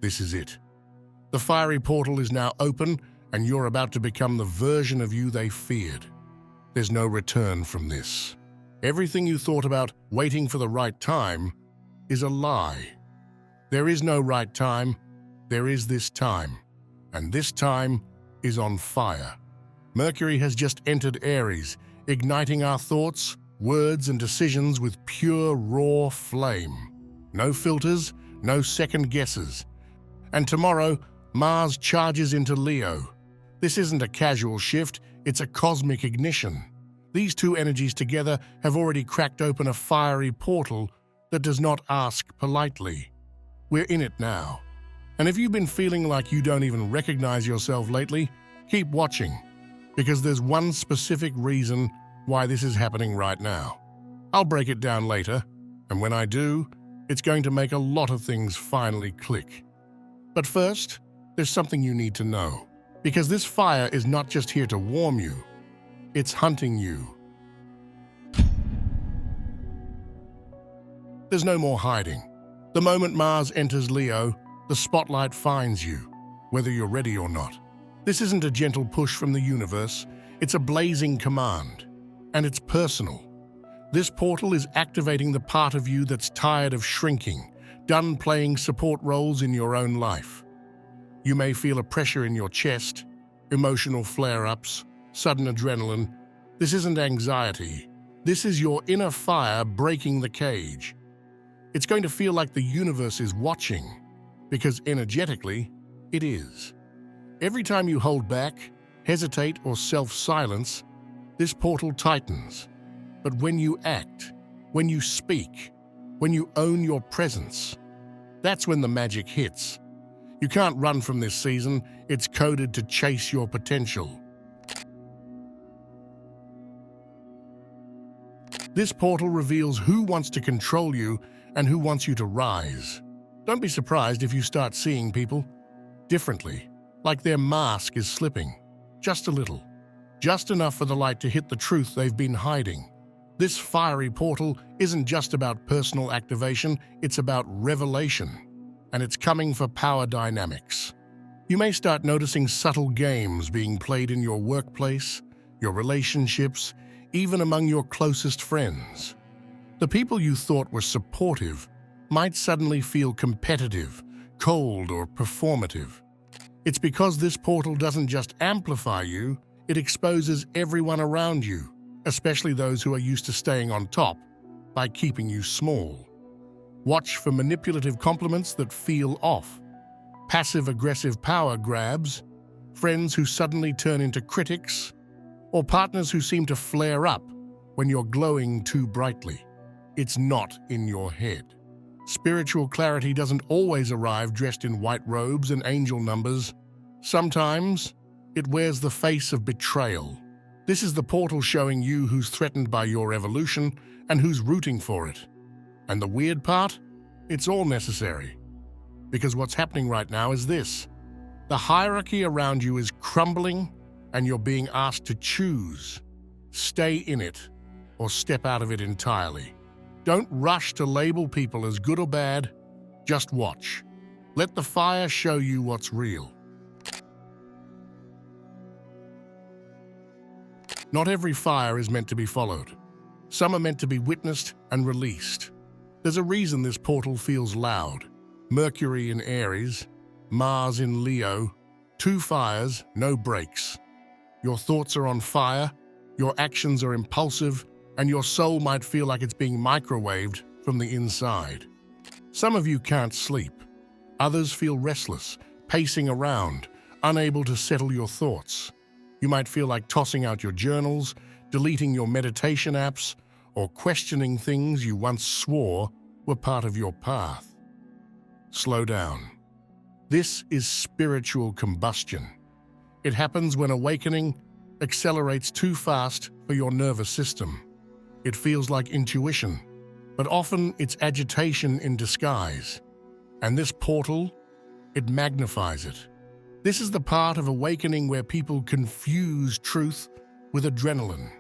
This is it. The fiery portal is now open, and you're about to become the version of you they feared. There's no return from this. Everything you thought about waiting for the right time is a lie. There is no right time, there is this time, and this time is on fire. Mercury has just entered Aries, igniting our thoughts, words, and decisions with pure, raw flame. No filters, no second guesses. And tomorrow, Mars charges into Leo. This isn't a casual shift, it's a cosmic ignition. These two energies together have already cracked open a fiery portal that does not ask politely. We're in it now. And if you've been feeling like you don't even recognize yourself lately, keep watching, because there's one specific reason why this is happening right now. I'll break it down later, and when I do, it's going to make a lot of things finally click. But first, there's something you need to know, because this fire is not just here to warm you, it's hunting you. There's no more hiding. The moment Mars enters Leo, the spotlight finds you, whether you're ready or not. This isn't a gentle push from the universe, it's a blazing command, and it's personal. This portal is activating the part of you that's tired of shrinking, done playing support roles in your own life. You may feel a pressure in your chest, emotional flare-ups, sudden adrenaline. This isn't anxiety. This is your inner fire breaking the cage. It's going to feel like the universe is watching, because energetically, it is. Every time you hold back, hesitate, or self-silence, this portal tightens. But when you act, when you speak, when you own your presence, that's when the magic hits. You can't run from this season. It's coded to chase your potential. This portal reveals who wants to control you and who wants you to rise. Don't be surprised if you start seeing people differently, like their mask is slipping, just a little, just enough for the light to hit the truth they've been hiding. This fiery portal isn't just about personal activation, it's about revelation, and it's coming for power dynamics. You may start noticing subtle games being played in your workplace, your relationships, even among your closest friends. The people you thought were supportive might suddenly feel competitive, cold, or performative. It's because this portal doesn't just amplify you, it exposes everyone around you, especially those who are used to staying on top, by keeping you small. Watch for manipulative compliments that feel off, passive-aggressive power grabs, friends who suddenly turn into critics, or partners who seem to flare up when you're glowing too brightly. It's not in your head. Spiritual clarity doesn't always arrive dressed in white robes and angel numbers. Sometimes, it wears the face of betrayal. This is the portal showing you who's threatened by your evolution and who's rooting for it. And the weird part? It's all necessary. Because what's happening right now is this. The hierarchy around you is crumbling, and you're being asked to choose. Stay in it, or step out of it entirely. Don't rush to label people as good or bad. Just watch. Let the fire show you what's real. Not every fire is meant to be followed. Some are meant to be witnessed and released. There's a reason this portal feels loud. Mercury in Aries, Mars in Leo. 2 fires, no breaks. Your thoughts are on fire, your actions are impulsive, and your soul might feel like it's being microwaved from the inside. Some of you can't sleep. Others feel restless, pacing around, unable to settle your thoughts. You might feel like tossing out your journals, deleting your meditation apps, or questioning things you once swore were part of your path. Slow down. This is spiritual combustion. It happens when awakening accelerates too fast for your nervous system. It feels like intuition, but often it's agitation in disguise. And this portal, it magnifies it. This is the part of awakening where people confuse truth with adrenaline.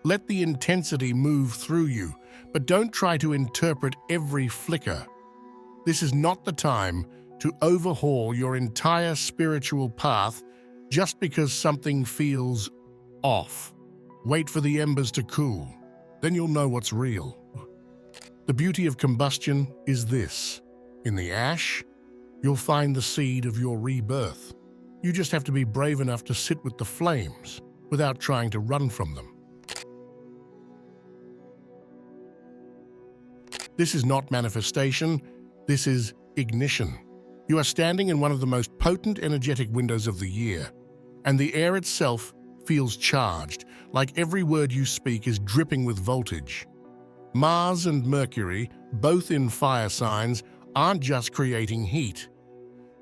Let the intensity move through you, but don't try to interpret every flicker. This is not the time to overhaul your entire spiritual path just because something feels off. Wait for the embers to cool, then you'll know what's real. The beauty of combustion is this. In the ash, you'll find the seed of your rebirth. You just have to be brave enough to sit with the flames without trying to run from them. This is not manifestation, this is ignition. You are standing in one of the most potent energetic windows of the year, and the air itself feels charged, like every word you speak is dripping with voltage. Mars and Mercury, both in fire signs, aren't just creating heat.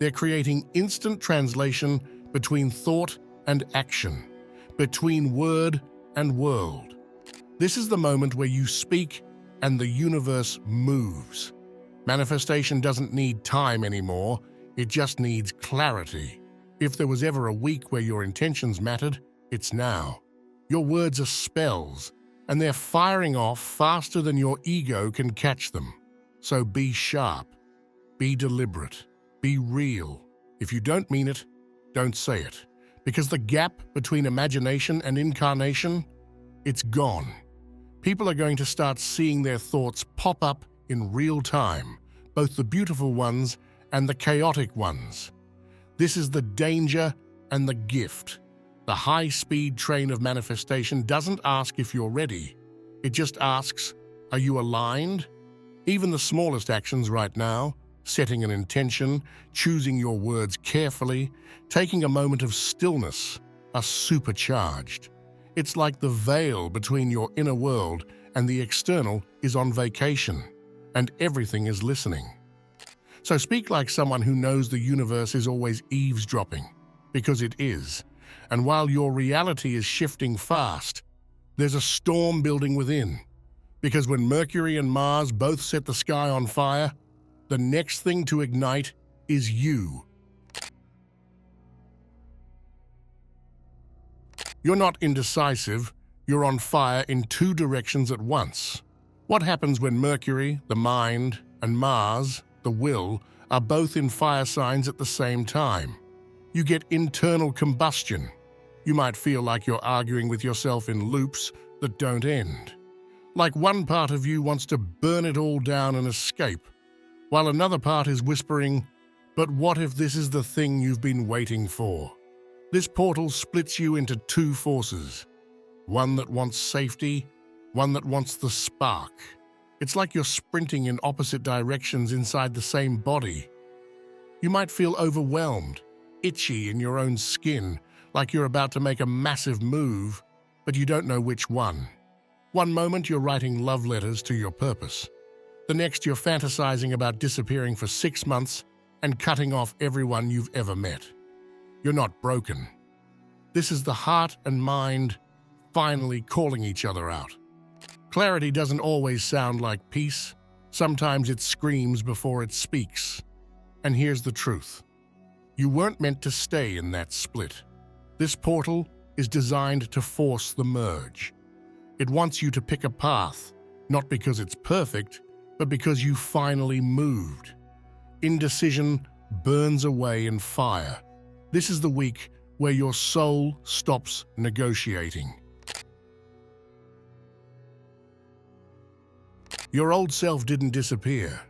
They're creating instant translation between thought and action, between word and world. This is the moment where you speak and the universe moves. Manifestation doesn't need time anymore, it just needs clarity. If there was ever a week where your intentions mattered, it's now. Your words are spells, and they're firing off faster than your ego can catch them. So be sharp, be deliberate, be real. If you don't mean it, don't say it. Because the gap between imagination and incarnation, it's gone. People are going to start seeing their thoughts pop up in real time, both the beautiful ones and the chaotic ones. This is the danger and the gift. The high-speed train of manifestation doesn't ask if you're ready. It just asks, are you aligned? Even the smallest actions right now, setting an intention, choosing your words carefully, taking a moment of stillness, are supercharged. It's like the veil between your inner world and the external is on vacation, and everything is listening. So speak like someone who knows the universe is always eavesdropping, because it is. And while your reality is shifting fast, there's a storm building within. Because when Mercury and Mars both set the sky on fire, the next thing to ignite is you. You're not indecisive, you're on fire in two directions at once. What happens when Mercury, the mind, and Mars, the will, are both in fire signs at the same time? You get internal combustion. You might feel like you're arguing with yourself in loops that don't end. Like one part of you wants to burn it all down and escape, while another part is whispering, but what if this is the thing you've been waiting for? This portal splits you into two forces. One that wants safety, one that wants the spark. It's like you're sprinting in opposite directions inside the same body. You might feel overwhelmed, itchy in your own skin, like you're about to make a massive move, but you don't know which one. One moment you're writing love letters to your purpose. The next you're fantasizing about disappearing for 6 months and cutting off everyone you've ever met. You're not broken. This is the heart and mind finally calling each other out. Clarity doesn't always sound like peace. Sometimes it screams before it speaks. And here's the truth. You weren't meant to stay in that split. This portal is designed to force the merge. It wants you to pick a path, not because it's perfect, but because you finally moved. Indecision burns away in fire. This is the week where your soul stops negotiating. Your old self didn't disappear.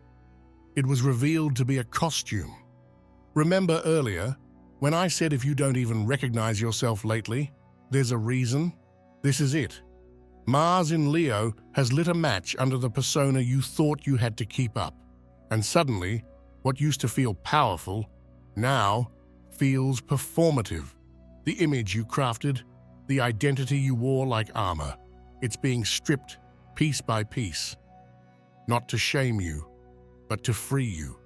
It was revealed to be a costume. Remember earlier, when I said if you don't even recognize yourself lately, there's a reason? This is it. Mars in Leo has lit a match under the persona you thought you had to keep up. And suddenly, what used to feel powerful, now feels performative. The image you crafted, the identity you wore like armor, it's being stripped piece by piece. Not to shame you, but to free you.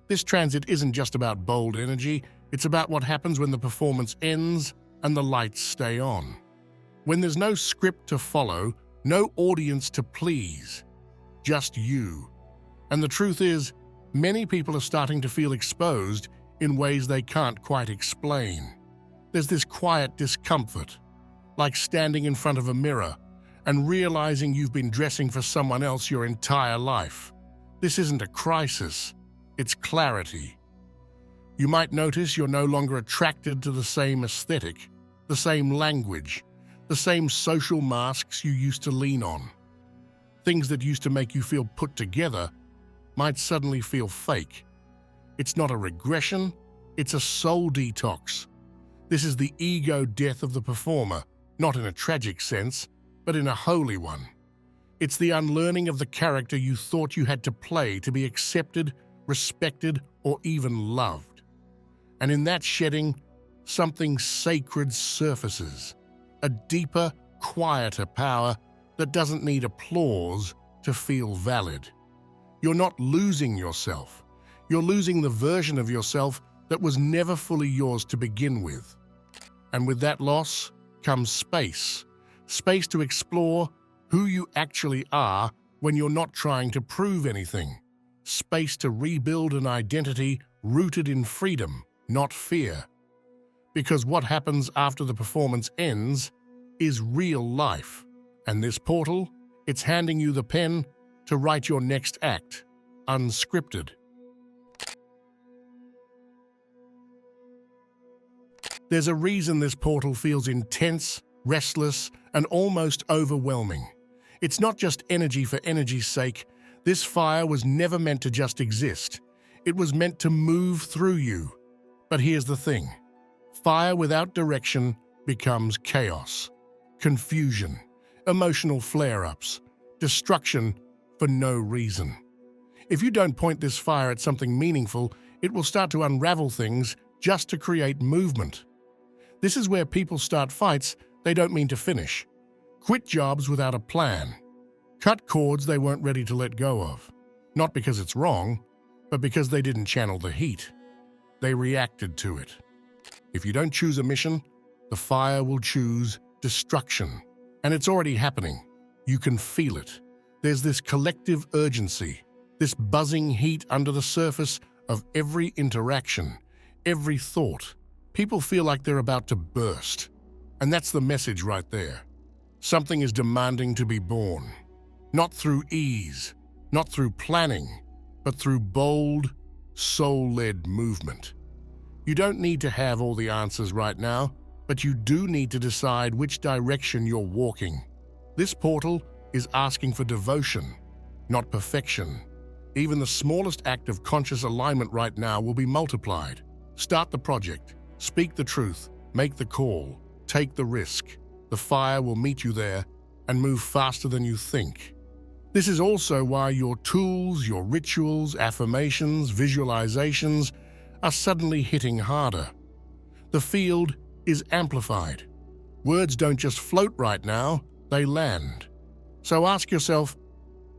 This transit isn't just about bold energy, it's about what happens when the performance ends and the lights stay on. When there's no script to follow, no audience to please, just you. And the truth is, many people are starting to feel exposed in ways they can't quite explain. There's this quiet discomfort, like standing in front of a mirror and realizing you've been dressing for someone else your entire life. This isn't a crisis, it's clarity. You might notice you're no longer attracted to the same aesthetic, the same language, the same social masks you used to lean on. Things that used to make you feel put together might suddenly feel fake. It's not a regression, it's a soul detox. This is the ego death of the performer, not in a tragic sense, but in a holy one. It's the unlearning of the character you thought you had to play to be accepted, respected, or even loved. And in that shedding, something sacred surfaces, a deeper, quieter power that doesn't need applause to feel valid. You're not losing yourself. You're losing the version of yourself that was never fully yours to begin with. And with that loss comes space. Space to explore who you actually are when you're not trying to prove anything. Space to rebuild an identity rooted in freedom, not fear. Because what happens after the performance ends is real life. And this portal, it's handing you the pen to write your next act, unscripted. There's a reason this portal feels intense, restless, and almost overwhelming. It's not just energy for energy's sake. This fire was never meant to just exist. It was meant to move through you. But here's the thing. Fire without direction becomes chaos, confusion, emotional flare-ups, destruction for no reason. If you don't point this fire at something meaningful, it will start to unravel things just to create movement. This is where people start fights they don't mean to finish, quit jobs without a plan, cut cords they weren't ready to let go of, not because it's wrong, but because they didn't channel the heat. They reacted to it. If you don't choose a mission, the fire will choose destruction. And it's already happening. You can feel it. There's this collective urgency, this buzzing heat under the surface of every interaction, every thought. People feel like they're about to burst. And that's the message right there. Something is demanding to be born. Not through ease, not through planning, but through bold, soul-led movement. You don't need to have all the answers right now, but you do need to decide which direction you're walking. This portal is asking for devotion, not perfection. Even the smallest act of conscious alignment right now will be multiplied. Start the project, speak the truth, make the call, take the risk. The fire will meet you there and move faster than you think. This is also why your tools, your rituals, affirmations, visualizations are suddenly hitting harder. The field is amplified. Words don't just float right now, they land. So ask yourself,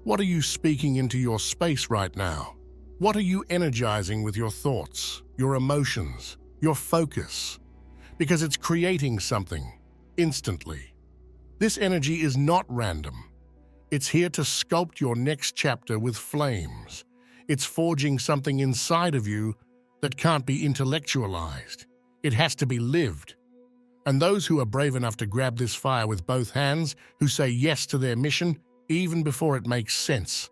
what are you speaking into your space right now? What are you energizing with your thoughts, your emotions, your focus? Because it's creating something, instantly. This energy is not random. It's here to sculpt your next chapter with flames. It's forging something inside of you that can't be intellectualized. It has to be lived. And those who are brave enough to grab this fire with both hands, who say yes to their mission, even before it makes sense,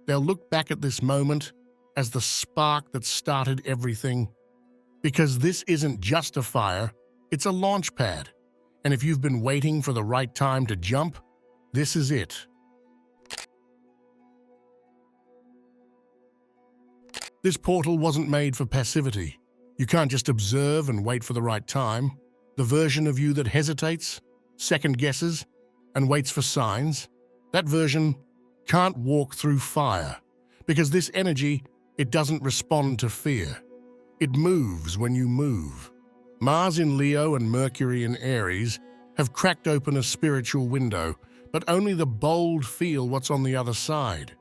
they'll look back at this moment as the spark that started everything. Because this isn't just a fire, it's a launch pad. And if you've been waiting for the right time to jump, this is it. This portal wasn't made for passivity. You can't just observe and wait for the right time. The version of you that hesitates, second guesses, and waits for signs, that version can't walk through fire. Because this energy, it doesn't respond to fear. It moves when you move. Mars in Leo and Mercury in Aries have cracked open a spiritual window, but only the bold feel what's on the other side.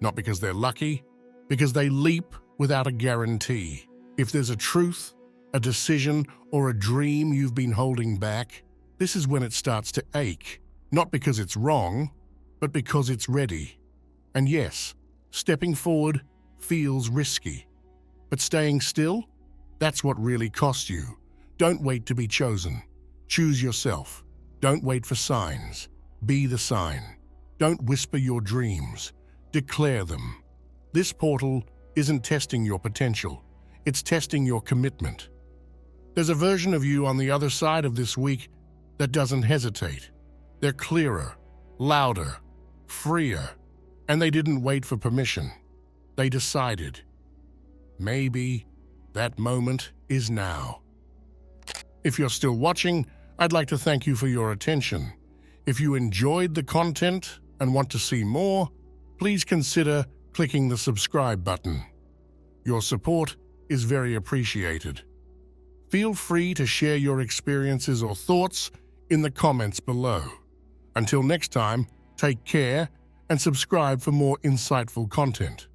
Not because they're lucky, because they leap without a guarantee. If there's a truth, a decision, or a dream you've been holding back, this is when it starts to ache. Not because it's wrong, but because it's ready. And yes, stepping forward feels risky. But staying still, that's what really costs you. Don't wait to be chosen. Choose yourself. Don't wait for signs. Be the sign. Don't whisper your dreams. Declare them. This portal isn't testing your potential. It's testing your commitment. There's a version of you on the other side of this week that doesn't hesitate. They're clearer, louder, freer, and they didn't wait for permission. They decided. Maybe that moment is now. If you're still watching, I'd like to thank you for your attention. If you enjoyed the content and want to see more, please consider clicking the subscribe button. Your support is very appreciated. Feel free to share your experiences or thoughts in the comments below. Until next time, take care and subscribe for more insightful content.